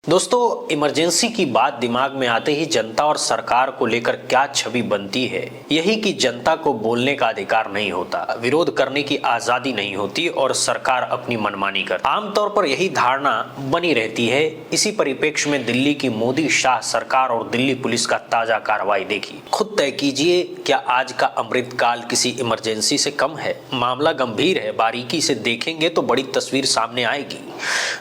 दोस्तों, इमरजेंसी की बात दिमाग में आते ही जनता और सरकार को लेकर क्या छवि बनती है। यही कि जनता को बोलने का अधिकार नहीं होता, विरोध करने की आजादी नहीं होती और सरकार अपनी मनमानी करती। आमतौर पर यही धारणा बनी रहती है। इसी परिप्रेक्ष्य में दिल्ली की मोदी शाह सरकार और दिल्ली पुलिस का ताजा कार्रवाई देखिए। खुद तय कीजिए, क्या आज का अमृतकाल किसी इमरजेंसी से कम है? मामला गंभीर है, बारीकी से देखेंगे तो बड़ी तस्वीर सामने आएगी।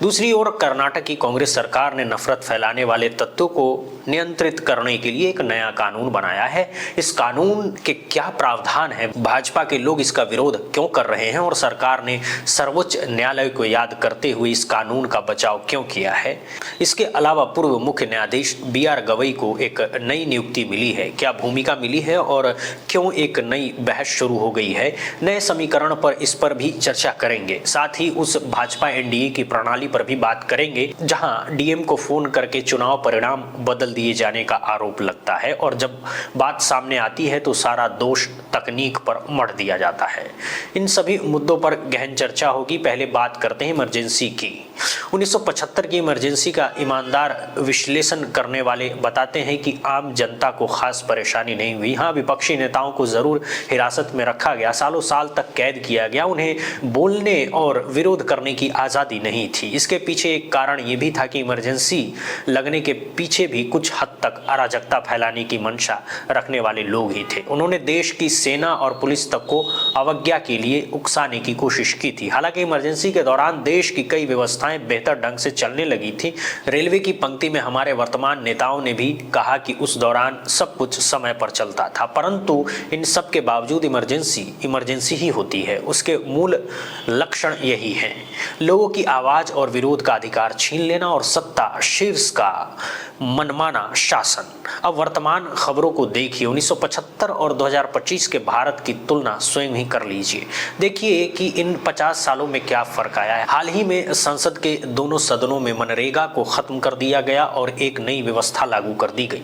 दूसरी ओर कर्नाटक की कांग्रेस सरकार ने नफरत फैलाने वाले तत्वों को नियंत्रित करने के लिए एक नया कानून बनाया है। इस कानून के क्या प्रावधान है, भाजपा के लोग इसका विरोध क्यों कर रहे हैं और सरकार ने सर्वोच्च न्यायालय को याद करते हुए इस कानून का बचाव क्यों किया है। इसके अलावा पूर्व मुख्य न्यायाधीश BR गवई को एक नई नियुक्ति मिली है, क्या भूमिका मिली है और क्यों एक नई बहस शुरू हो गई है। नए समीकरण पर इस पर भी चर्चा करेंगे। साथ ही उस भाजपा NDA की प्रणाली पर भी बात करेंगे जहां DM को फोन करके चुनाव परिणाम बदल दिए जाने का आरोप लगता है और जब बात सामने आती है तो सारा दोष तकनीक पर मढ़ दिया जाता है। इन सभी मुद्दों पर गहन चर्चा होगी। पहले बात करते हैं इमरजेंसी की। 1975 की इमरजेंसी का ईमानदार विश्लेषण करने वाले बताते हैं कि आम जनता को खास परेशानी नहीं हुई। हाँ, विपक्षी नेताओं को जरूर हिरासत में रखा गया, सालों साल तक कैद किया गया, उन्हें बोलने और विरोध करने की आज़ादी नहीं थी। इसके पीछे एक कारण ये भी था कि इमरजेंसी लगने के पीछे भी कुछ हद तक अराजकता फैलाने की मंशा रखने वाले लोग ही थे। उन्होंने देश की सेना और पुलिस तक को अवज्ञा के लिए उकसाने की कोशिश की थी। हालांकि इमरजेंसी के दौरान देश की कई व्यवस्थाएं बेहतर ढंग से चलने लगी थी। रेलवे की पंक्ति में हमारे वर्तमान नेताओं ने भी कहा कि उस दौरान सब कुछ समय पर चलता था, परंतु इन सब के बावजूद इमरजेंसी ही होती है। उसके मूल लक्षण यही हैं: लोगों की आवाज और विरोध का अधिकार छीन लेना और सत्ता शीर्ष का मनमाना शासन। अब वर्तमान खबरों को देखिए। 1975 और 2025 के भारत की तुलना स्वयं ही कर लीजिए। देखिए कि इन 50 सालों में क्या फर्क आया है। हाल ही में संसद के दोनों सदनों में मनरेगा को खत्म कर दिया गया और एक नई व्यवस्था लागू कर दी गई।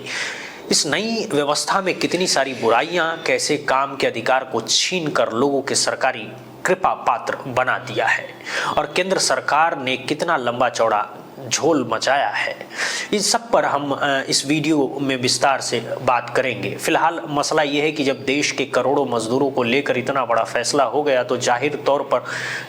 इस नई व्यवस्था में कितनी सारी बुराइयां, कैसे काम के अधिकार को छीन कर लोगों के सरकारी कृपा पात्र बना दिया है और केंद्र सरकार ने कितना लंबा चौड़ा झोल मचाया है। इस सब पर हम इस वीडियो में विस्तार से बात करेंगे। फिलहाल मसला यह है कि जब देश के करोड़ों मजदूरों को लेकर इतना बड़ा फैसला हो गया तो जाहिर तौर पर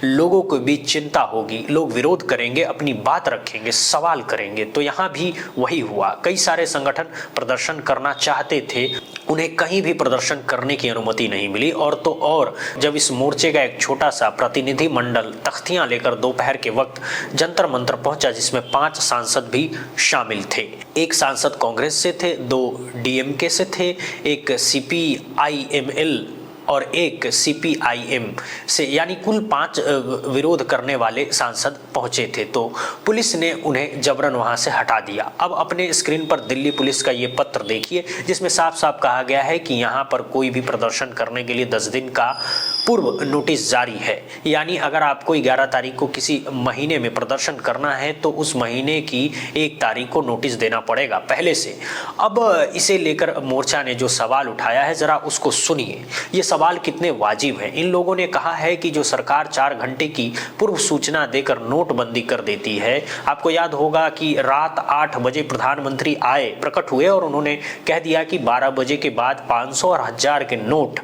लोगों को भी चिंता होगी। लोग विरोध करेंगे, अपनी बात रखेंगे, सवाल करेंगे। तो यहाँ भी वही हुआ। कई सारे संगठन प्रदर्शन करना चाहते थे, उन्हें कहीं भी प्रदर्शन करने की अनुमति नहीं मिली। और तो और जब इस मोर्चे का एक छोटा सा प्रतिनिधि मंडल तख्तियां लेकर दोपहर के वक्त जंतर मंतर पहुंचा, जिसमें 5 सांसद भी शामिल थे। एक सांसद कांग्रेस से थे, 2 DMK से थे, एक CPIML और एक CPIM से, यानी कुल 5 विरोध करने वाले सांसद पहुंचे थे। तो पुलिस ने उन्हें जबरन वहां से हटा दिया। अब अपने स्क्रीन पर दिल्ली पुलिस का ये पत्र देखिए, जिसमें साफ साफ कहा गया है कि यहाँ पर कोई भी प्रदर्शन करने के लिए 10 दिन का पूर्व नोटिस जारी है। यानी अगर आपको 11 तारीख को किसी महीने में प्रदर्शन करना है तो उस महीने की 1 तारीख को नोटिस देना पड़ेगा पहले से। अब इसे लेकर मोर्चा ने जो सवाल उठाया है, जरा उसको सुनिए। ये सवाल कितने वाजिब हैं। इन लोगों ने कहा है कि जो सरकार 4 घंटे की पूर्व सूचना देकर नोटबंदी कर देती है। आपको याद होगा कि रात 8 बजे प्रधानमंत्री आए, प्रकट हुए और उन्होंने कह दिया कि 12 बजे के बाद 500 और 1000 के नोट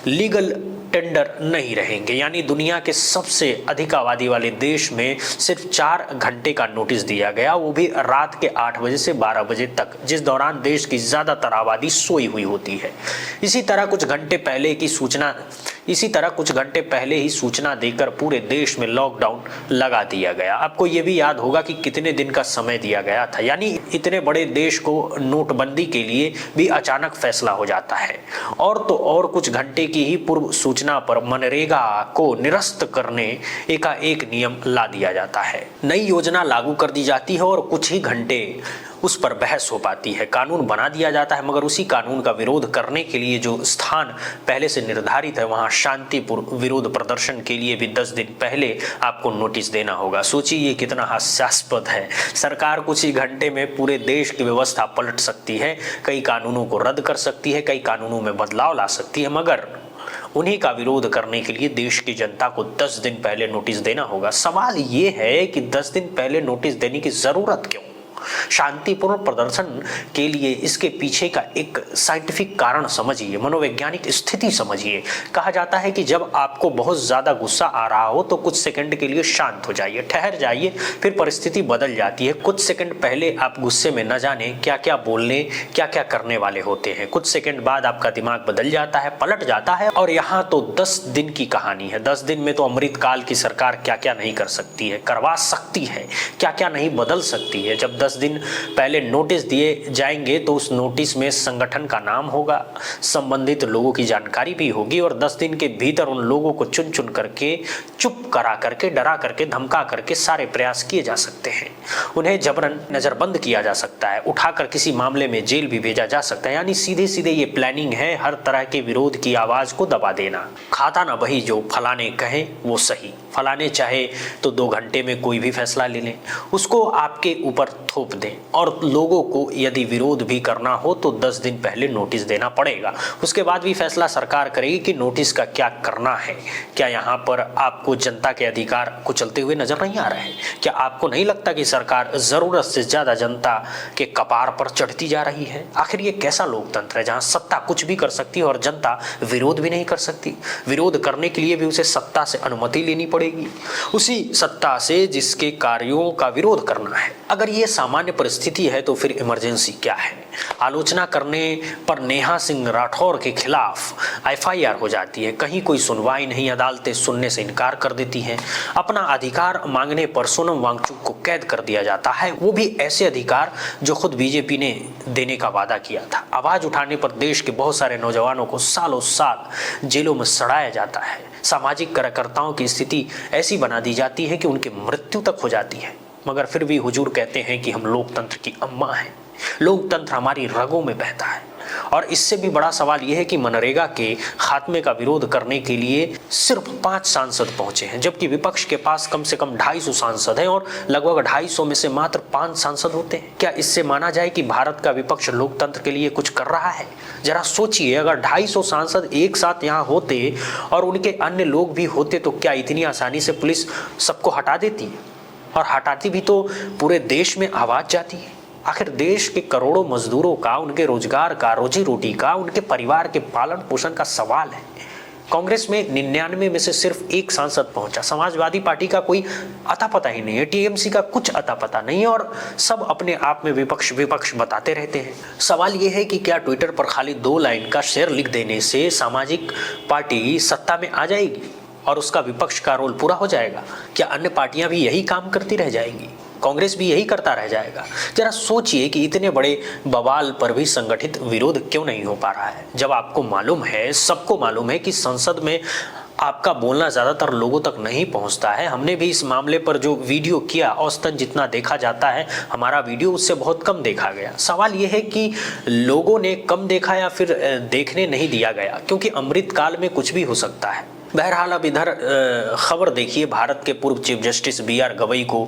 लीगल टेंडर नहीं रहेंगे। यानी दुनिया के सबसे अधिक आबादी वाले देश में सिर्फ 4 घंटे का नोटिस दिया गया, वो भी रात के 8 बजे से 12 बजे तक, जिस दौरान देश की ज्यादातर आबादी सोई हुई होती है। इसी तरह कुछ घंटे पहले ही सूचना देकर पूरे देश में लॉकडाउन लगा दिया गया। आपको ये भी याद होगा कि कितने दिन का समय दिया गया था। यानी इतने बड़े देश को नोटबंदी के लिए भी अचानक फैसला हो जाता है। और तो और कुछ घंटे की ही पूर्व सूचना पर मनरेगा को निरस्त करने एकाएक नियम ला दिया जाता है। नई योजना लागू कर दी जाती है और कुछ ही घंटे उस पर बहस हो पाती है, कानून बना दिया जाता है। मगर उसी कानून का विरोध करने के लिए जो स्थान पहले से निर्धारित है, वहां शांतिपूर्ण विरोध प्रदर्शन के लिए भी 10 दिन पहले आपको नोटिस देना होगा। सोचिए ये कितना हास्यास्पद है। सरकार कुछ ही घंटे में पूरे देश की व्यवस्था पलट सकती है, कई कानूनों को रद्द कर सकती है, कई कानूनों में बदलाव ला सकती है, मगर उन्हीं का विरोध करने के लिए देश की जनता को 10 दिन पहले नोटिस देना होगा। सवाल ये है कि 10 दिन पहले नोटिस देने की जरूरत क्यों? शांतिपूर्ण प्रदर्शन के लिए इसके पीछे का एक साइंटिफिक कारण समझिए, मनोवैज्ञानिक स्थिति समझिए। कहा जाता है कि जब आपको बहुत ज्यादा गुस्सा आ रहा हो तो कुछ सेकंड के लिए शांत हो जाइए, ठहर जाइए, फिर परिस्थिति बदल जाती है। कुछ सेकंड पहले आप गुस्से में न जाने क्या क्या बोलने, क्या क्या करने वाले होते हैं। कुछ सेकंड बाद आपका दिमाग बदल जाता है, पलट जाता है। और यहाँ तो 10 दिन की कहानी है। 10 दिन में तो अमृत काल की सरकार क्या क्या नहीं कर सकती है, करवा सकती है, क्या क्या नहीं बदल सकती है। जब 10 दिन पहले नोटिस दिए जाएंगे तो उस नोटिस में संगठन का नाम होगा, संबंधित लोगों की जानकारी भी होगी और 10 दिन के भीतर उन लोगों को चुन चुन करके, चुप करा करके, डरा करके, धमका करके सारे प्रयास किए जा सकते हैं। उन्हें जबरन नजरबंद किया जा सकता है, उठाकर किसी मामले में जेल भी भेजा जा सकता है। यानी सीधे सीधे ये प्लानिंग है हर तरह के विरोध की आवाज को दबा देना। खाता ना वही जो फलाने कहे वो सही, फलाने चाहे तो 2 घंटे में कोई भी फैसला ले लें, उसको आपके ऊपर थोप दें। और लोगों को यदि विरोध भी करना हो तो 10 दिन पहले नोटिस देना पड़ेगा। उसके बाद भी फैसला सरकार करेगी कि नोटिस का क्या करना है। क्या यहाँ पर आपको जनता के अधिकार कुचलते हुए नजर नहीं आ रहे हैं? क्या आपको नहीं लगता कि सरकार जरूरत से ज्यादा जनता के कपार पर चढ़ती जा रही है? आखिर ये कैसा लोकतंत्र है जहां सत्ता कुछ भी कर सकती है और जनता विरोध भी नहीं कर सकती? विरोध करने के लिए भी उसे सत्ता से अनुमति लेनी पड़ेगी, उसी सत्ता से जिसके कार्यों का विरोध करना है। अगर ये सामान्य परिस्थिति है तो फिर इमरजेंसी क्या है? आलोचना करने पर नेहा सिंह राठौर के खिलाफ एफआईआर हो जाती है, कहीं कोई सुनवाई नहीं, अदालतें सुनने से इनकार कर देती हैं। अपना अधिकार मांगने पर सोनम वांगचुक को कैद कर दिया जाता है, वो भी ऐसे अधिकार जो खुद बीजेपी ने देने का वादा किया था। आवाज उठाने पर देश के बहुत सारे नौजवानों को सालों साल जेलों में सड़ाया जाता है। सामाजिक कार्यकर्ताओं की स्थिति ऐसी बना दी जाती है कि उनकी मृत्यु तक हो जाती है। मगर फिर भी हुजूर कहते हैं कि हम लोकतंत्र की अम्मा हैं, लोकतंत्र हमारी रगों में बहता है। और इससे भी बड़ा सवाल यह है कि मनरेगा के खात्मे का विरोध करने के लिए सिर्फ 5 सांसद पहुंचे हैं, जबकि विपक्ष के पास कम से कम 250 सांसद हैं और लगभग 250 में से मात्र 5 सांसद होते हैं। क्या इससे माना जाए कि भारत का विपक्ष लोकतंत्र के लिए कुछ कर रहा है? जरा सोचिए, अगर 250 सांसद एक साथ यहाँ होते और उनके अन्य लोग भी होते तो क्या इतनी आसानी से पुलिस सबको हटा देती? और हटाती भी तो पूरे देश में आवाज जाती है। आखिर देश के करोड़ों मजदूरों का, उनके रोजगार का, रोजी रोटी का, उनके परिवार के पालन पोषण का सवाल है। कांग्रेस में 99 में से सिर्फ 1 सांसद पहुंचा। समाजवादी पार्टी का कोई अता पता ही नहीं है, टीएमसी का कुछ अता पता नहीं है और सब अपने आप में विपक्ष बताते रहते हैं। सवाल यह है कि क्या ट्विटर पर खाली 2 लाइन का शेयर लिख देने से सामाजिक पार्टी सत्ता में आ जाएगी और उसका विपक्ष का रोल पूरा हो जाएगा? क्या अन्य पार्टियां भी यही काम करती रह जाएंगी? कांग्रेस भी यही करता रह जाएगा? जरा सोचिए कि इतने बड़े बवाल पर भी संगठित विरोध क्यों नहीं हो पा रहा है, जब आपको मालूम है, सबको मालूम है कि संसद में आपका बोलना ज्यादातर लोगों तक नहीं पहुंचता है। हमने भी इस मामले पर जो वीडियो किया, औसतन जितना देखा जाता है हमारा वीडियो उससे बहुत कम देखा गया। सवाल यह है कि लोगों ने कम देखा या फिर देखने नहीं दिया गया, क्योंकि अमृत काल में कुछ भी हो सकता है। बहरहाल अब इधर खबर देखिए, भारत के पूर्व चीफ जस्टिस BR गवई को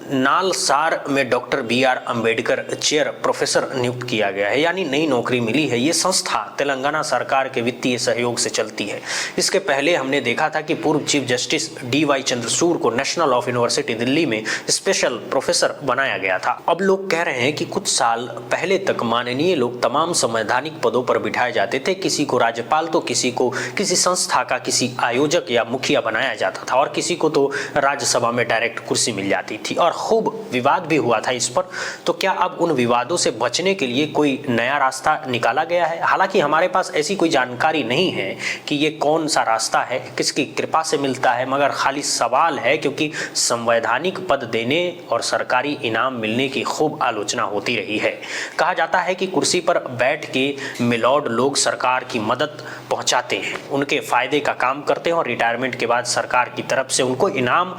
नालसार में doctor BR Ambedkar chair professor नियुक्त किया गया है, यानी नई नौकरी मिली है। ये संस्था तेलंगाना सरकार के वित्तीय सहयोग से चलती है। इसके पहले हमने देखा था कि पूर्व चीफ जस्टिस DY चंद्रचूड़ को नेशनल ऑफ यूनिवर्सिटी दिल्ली में स्पेशल प्रोफेसर बनाया गया था। अब लोग कह रहे हैं कि कुछ साल पहले तक माननीय लोग तमाम संवैधानिक पदों पर बिठाए जाते थे। किसी को राज्यपाल तो किसी को किसी संस्था का किसी आयोजक या मुखिया बनाया जाता था और किसी को तो राज्यसभा में डायरेक्ट कुर्सी मिल जाती थी और खूब विवाद भी हुआ था इस पर। तो क्या अब उन विवादों से बचने के लिए कोई नया रास्ता निकाला गया है? हालांकि हमारे पास ऐसी कोई जानकारी नहीं है कि ये कौन सा रास्ता है, किसकी कृपा से मिलता है, मगर खाली सवाल है क्योंकि संवैधानिक पद देने और सरकारी इनाम मिलने की खूब आलोचना होती रही है। कहा जाता है कि कुर्सी पर बैठ के मिलॉर्ड लोग सरकार की मदद पहुंचाते हैं, उनके फायदे का काम करते हैं और रिटायरमेंट के बाद सरकार की तरफ से उनको इनाम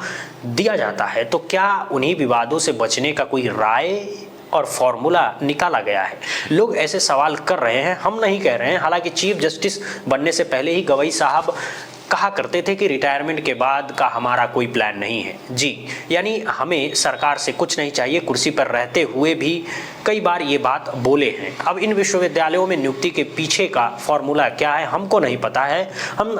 दिया जाता है। तो क्या उन्हीं विवादों से बचने का कोई राय और फॉर्मूला निकाला गया है? लोग ऐसे सवाल कर रहे हैं, हम नहीं कह रहे हैं। हालांकि चीफ जस्टिस बनने से पहले ही गवई साहब कहा करते थे कि रिटायरमेंट के बाद का हमारा कोई प्लान नहीं है। जी, यानी हमें सरकार से कुछ नहीं चाहिए। कुर्सी पर रहते हुए भी कई बार ये बात बोले हैं। अब इन विश्वविद्यालयों में नियुक्ति के पीछे का फॉर्मूला क्या है हमको नहीं पता है। हम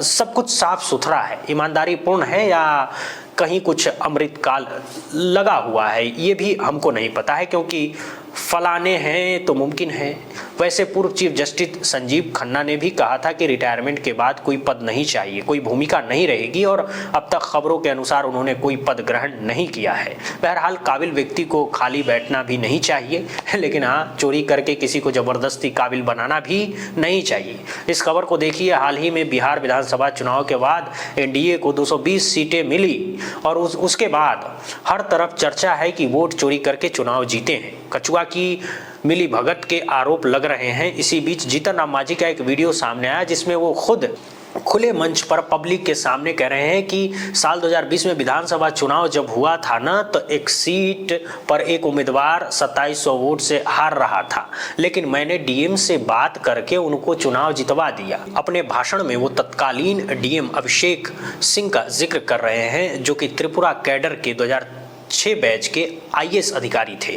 सब कुछ साफ सुथरा है, ईमानदारी पूर्ण है या कहीं कुछ अमृत काल लगा हुआ है, ये भी हमको नहीं पता है, क्योंकि फलाने हैं तो मुमकिन है। वैसे पूर्व चीफ जस्टिस संजीव खन्ना ने भी कहा था कि रिटायरमेंट के बाद कोई पद नहीं चाहिए, कोई भूमिका नहीं रहेगी, और अब तक खबरों के अनुसार उन्होंने कोई पद ग्रहण नहीं किया है। बहरहाल काबिल व्यक्ति को खाली बैठना भी नहीं चाहिए, लेकिन हाँ, चोरी करके किसी को जबरदस्ती काबिल बनाना भी नहीं चाहिए। इस खबर को देखिए, हाल ही में बिहार विधानसभा चुनाव के बाद एनडीए को 220 सीटें मिली और उसके बाद हर तरफ चर्चा है कि वोट चोरी करके चुनाव जीते हैं, कचुआ की मिली भगत के आरोप लग रहे हैं। इसी बीच जीतन राम मांझी का एक वीडियो सामने आया जिसमें वो खुद खुले मंच पर पब्लिक के सामने कह रहे हैं कि साल 2020 में विधानसभा चुनाव जब हुआ था ना, तो एक सीट पर एक उम्मीदवार 2700 वोट से हार रहा था, लेकिन मैंने डीएम से बात करके उनको चुनाव जितवा दिया। अपने भाषण में वो तत्कालीन डीएम अभिषेक सिंह का जिक्र कर रहे हैं, जो कि त्रिपुरा कैडर के 2006 बैच के आईएएस अधिकारी थे।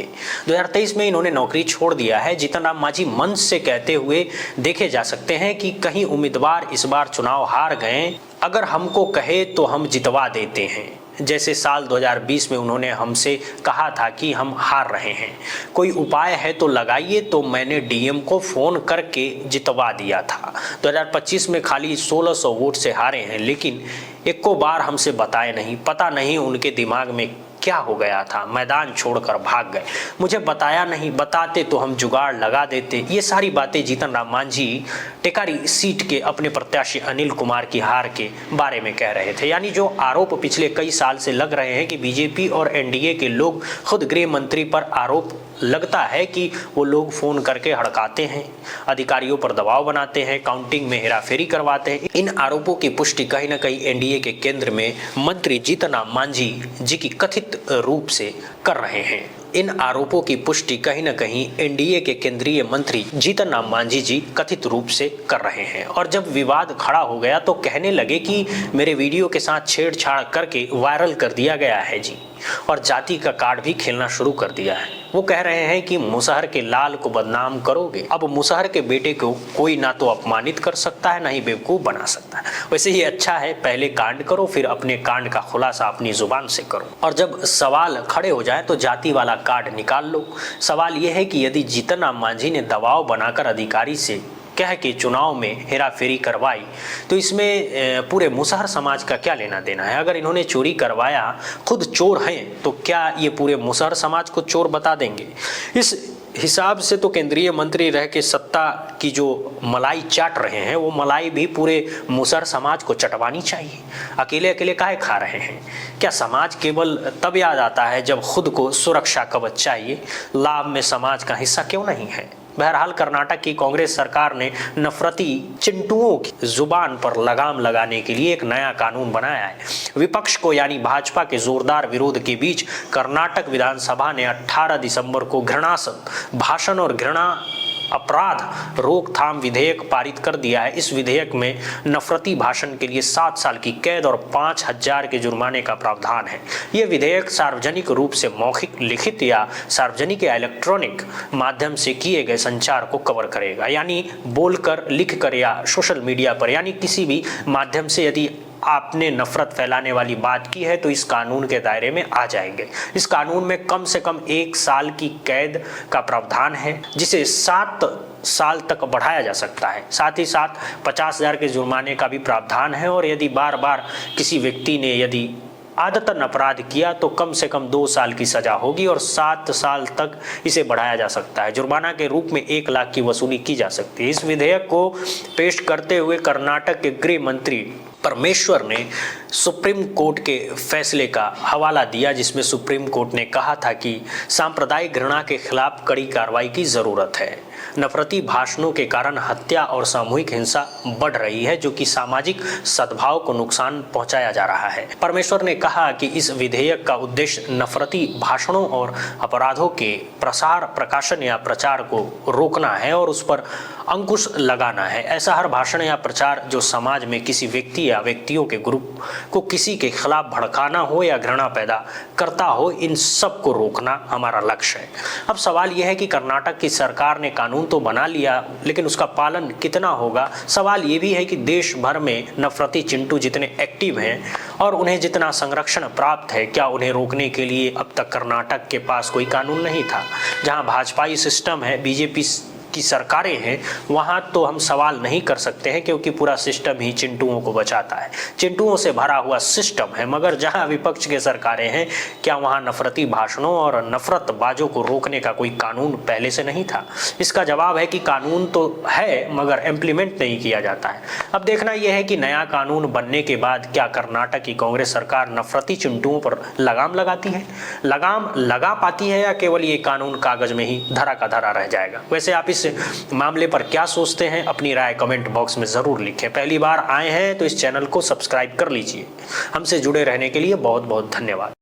2023 में इन्होंने नौकरी छोड़ दिया है। जीतन राम मांझी मंच से कहते हुए देखे जा सकते हैं कि कहीं उम्मीदवार इस बार चुनाव हार गए, अगर हमको कहे तो हम जितवा देते हैं। जैसे साल 2020 में उन्होंने हमसे कहा था कि हम हार रहे हैं, कोई उपाय है तो लगाइए, तो मैंने डीएम को फ़ोन करके जितवा दिया था। 2025 में खाली 1600 वोट से हारे हैं, लेकिन एको बार हमसे बताए नहीं। पता नहीं उनके दिमाग में क्या हो गया था, मैदान छोड़कर भाग गए। मुझे बताया नहीं, बताते तो हम जुगाड़ लगा देते। ये सारी बातें जीतन राम मांझी टेकारी सीट के अपने प्रत्याशी अनिल कुमार की हार के बारे में कह रहे थे। यानी जो आरोप पिछले कई साल से लग रहे हैं कि बीजेपी और एनडीए के लोग, खुद गृह मंत्री पर आरोप लगता है कि वो लोग फोन करके हड़काते हैं, अधिकारियों पर दबाव बनाते हैं, काउंटिंग में हेराफेरी करवाते हैं। इन आरोपों की पुष्टि कहीं ना कहीं एनडीए के केंद्र में मंत्री जीतन राम मांझी जी की कथित रूप से कर रहे हैं। इन आरोपों की पुष्टि कहीं न कहीं एनडीए के केंद्रीय मंत्री जीतन राम मांझी जी कथित रूप से कर रहे हैं। और जब विवाद खड़ा हो गया तो कहने लगे कि मेरे वीडियो के साथ छेड़छाड़ करके वायरल कर दिया गया है जी, और जाति का कार्ड भी खेलना शुरू कर दिया है। वो कह रहे हैं कि मुसहर के लाल को बदनाम करोगे। अब मुसहर के बेटे को कोई ना तो अपमानित कर सकता है, ना ही बेवकूफ़ बना सकता है। वैसे ये अच्छा है, पहले कांड करो, फिर अपने कांड का खुलासा अपनी जुबान से करो, और जब सवाल खड़े हो जाए तो जाति वाला कार्ड निकाल लो। सवाल यह है कि यदि जीतन राम मांझी ने दबाव बनाकर अधिकारी से कह के चुनाव में हेराफेरी करवाई, तो इसमें पूरे मुसहर समाज का क्या लेना देना है? अगर इन्होंने चोरी करवाया, खुद चोर हैं, तो क्या ये पूरे मुसहर समाज को चोर बता देंगे? इस हिसाब से तो केंद्रीय मंत्री रह के सत्ता की जो मलाई चाट रहे हैं, वो मलाई भी पूरे मुसहर समाज को चटवानी चाहिए। अकेले अकेले काहे खा रहे हैं? क्या समाज केवल तब याद आता है जब खुद को सुरक्षा कवच चाहिए? लाभ में समाज का हिस्सा क्यों नहीं है? बहरहाल कर्नाटक की कांग्रेस सरकार ने नफरती चिंटुओं की जुबान पर लगाम लगाने के लिए एक नया कानून बनाया है। विपक्ष को यानी भाजपा के जोरदार विरोध के बीच कर्नाटक विधानसभा ने 18 दिसंबर को घृणास्पद भाषण और घृणा अपराध रोकथाम विधेयक पारित कर दिया है। इस विधेयक में नफरती भाषण के लिए 7 साल की कैद और 5000 के जुर्माने का प्रावधान है। यह विधेयक सार्वजनिक रूप से मौखिक, लिखित या सार्वजनिक या इलेक्ट्रॉनिक माध्यम से किए गए संचार को कवर करेगा। यानी बोलकर, लिखकर या सोशल मीडिया पर, यानी किसी भी माध्यम से यदि आपने नफरत फैलाने वाली बात की है तो इस कानून के दायरे में आ जाएंगे। इस कानून में कम से कम 1 साल की कैद का प्रावधान है, जिसे 7 साल तक बढ़ाया जा सकता है। साथ ही साथ 50,000 के जुर्माने का भी प्रावधान है, और यदि बार बार किसी व्यक्ति ने यदि आदतन अपराध किया तो कम से कम 2 साल की सजा होगी, और 7 साल तक इसे बढ़ाया जा सकता है। जुर्माना के रूप में 1 लाख की वसूली की जा सकती है। इस विधेयक को पेश करते हुए कर्नाटक के गृह मंत्री परमेश्वर ने सुप्रीम कोर्ट के फैसले का हवाला दिया, जिसमें सुप्रीम कोर्ट ने कहा था कि सांप्रदायिक घृणा के खिलाफ कड़ी कार्रवाई की जरूरत है। नफरती भाषणों के कारण हत्या और सामूहिक हिंसा बढ़ रही है, जो कि सामाजिक सद्भाव को नुकसान पहुंचाया जा रहा है। परमेश्वर ने कहा कि इस विधेयक का उद्देश्य नफरती भाषणों और अपराधों के प्रसार, प्रकाशन या प्रचार को रोकना है और उस पर अंकुश लगाना है। ऐसा हर भाषण या प्रचार जो समाज में किसी व्यक्ति या व्यक्तियों के ग्रुप को किसी के खिलाफ भड़काना हो या घृणा पैदा करता हो, इन सब को रोकना हमारा लक्ष्य है। अब सवाल यह है कि कर्नाटक की सरकार ने कानून तो बना लिया, लेकिन उसका पालन कितना होगा। सवाल ये भी है कि देश भर में नफरती चिंटू जितने एक्टिव हैं और उन्हें जितना संरक्षण प्राप्त है, क्या उन्हें रोकने के लिए अब तक कर्नाटक के पास कोई कानून नहीं था। जहां भाजपाई सिस्टम है, बीजेपी की सरकारें हैं, वहां तो हम सवाल नहीं कर सकते हैं क्योंकि पूरा सिस्टम ही चिंटुओं को बचाता है, चिंटुओं से भरा हुआ सिस्टम है। मगर जहां विपक्ष के सरकारें हैं, क्या वहां नफरती भाषणों और नफरतबाजों को रोकने का कोई कानून पहले से नहीं था। इसका जवाब है कि कानून तो है मगर इम्प्लीमेंट नहीं किया जाता है। अब देखना यह है कि नया कानून बनने के बाद क्या कर्नाटक की कांग्रेस सरकार नफरती चिंटुओं पर लगाम लगाती है, लगाम लगा पाती है, या केवल ये कानून कागज में ही धरा का धरा रह जाएगा। वैसे आप इस मामले पर क्या सोचते हैं, अपनी राय कमेंट बॉक्स में जरूर लिखें। पहली बार आए हैं तो इस चैनल को सब्सक्राइब कर लीजिए। हमसे जुड़े रहने के लिए बहुत बहुत धन्यवाद।